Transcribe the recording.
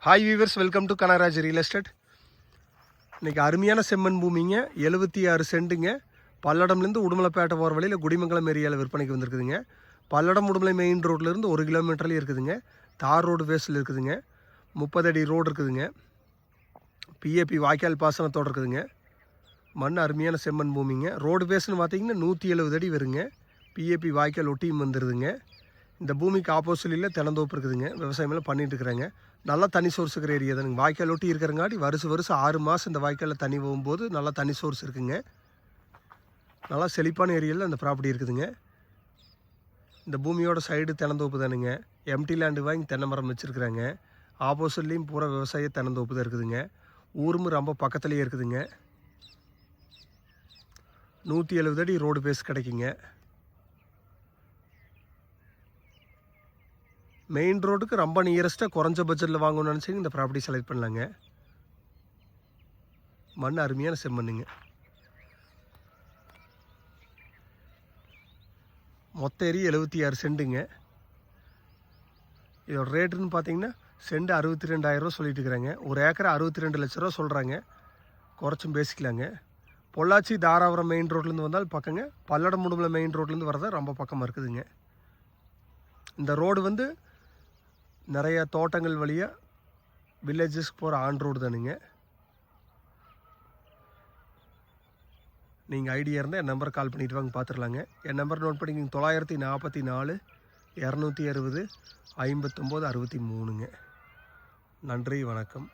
Hi viewers, welcome to Kanaraj real estate. இன்றைக்கி அருமையான செம்மண் பூமிங்க, 76 சென்ட்டுங்க. பல்லடம்லேருந்து உடுமலைப்பேட்டை போகிற வழியில் குடிமங்கலம் ஏரியாவில் விற்பனைக்கு வந்திருக்குதுங்க. பல்லடம் உடுமலை மெயின் ரோட்லேருந்து 1 கிலோமீட்டர்லேயும் இருக்குதுங்க. தார் ரோடு பேஸில் இருக்குதுங்க. 30 அடி ரோடு இருக்குதுங்க. பிஏபி வாய்க்கால் பாசனத்தோடு இருக்குதுங்க. மண் அருமையான செம்மண் பூமிங்க. ரோடு பேஸ்ன்னு பார்த்தீங்கன்னா 170 அடி வருங்க. பிஏபி வாய்க்கால் ஒட்டியும் வந்துடுதுங்க. இந்த பூமிக்கு ஆப்போசிட்டில் தென்னந்தோப்பு இருக்குதுங்க. விவசாயமெல்லாம் பண்ணிட்டு இருக்கிறாங்க. நல்லா தண்ணி சோர்ஸ் இருக்கிற ஏரியா தானுங்க. வாய்க்கால் ஒட்டி இருக்கிறங்காட்டி வருஷம் 6 மாதம் இந்த வாய்க்காலில் தண்ணி போகும்போது நல்லா தண்ணி சோர்ஸ் இருக்குங்க. நல்லா செழிப்பான ஏரியாவில் அந்த ப்ராப்பர்ட்டி இருக்குதுங்க. இந்த பூமியோட சைடு தென்னந்தோப்பு தானுங்க. எம்டி லேண்டு வாங்கி தென்னை மரம் வச்சுருக்குறாங்க. ஆப்போசிட்லேயும் பூரா விவசாய தென்னந்தோப்பு தான் இருக்குதுங்க. ஊரும் ரொம்ப பக்கத்துலேயே இருக்குதுங்க. 170 அடி ரோடு பேஸ் கிடைக்குங்க. மெயின் ரோடுக்கு ரொம்ப நியரஸ்ட்டாக குறைஞ்ச பட்ஜெட்டில் வாங்கணும்னு நினச்சிங்க இந்த ப்ராப்பர்ட்டி செலக்ட் பண்ணலாங்க. மண் அருமையான செம்மண்ணுங்க. மொத்த ஏரி 76 சென்ட்டுங்க. இதோட ரேட்டுன்னு பார்த்தீங்கன்னா சென்ட் 62,000 சொல்லிட்டு இருக்கிறாங்க. ஒரு ஏக்கரை 62 லட்ச ரூபா சொல்கிறாங்க. குறைச்சும் பேசிக்கலாங்க. பொள்ளாச்சி தாராபுரம் மெயின் ரோட்லேருந்து வந்தால் பக்கங்க. பல்லடம் உடுமலை மெயின் ரோட்லேருந்து வரதா ரொம்ப பக்கமாக இருக்குதுங்க. இந்த ரோடு நிறைய தோட்டங்கள் வழியாக வில்லேஜஸ்க்கு போகிற ஆன் ரோடு தானுங்க. நீங்கள் ஐடியா இருந்தால் என் நம்பரை கால் பண்ணிவிட்டு வாங்க, பார்த்துடலாங்க. என் நம்பர் நோட் பண்ணிக்கிங்க. 944 260 59 63ங்க. நன்றி, வணக்கம்.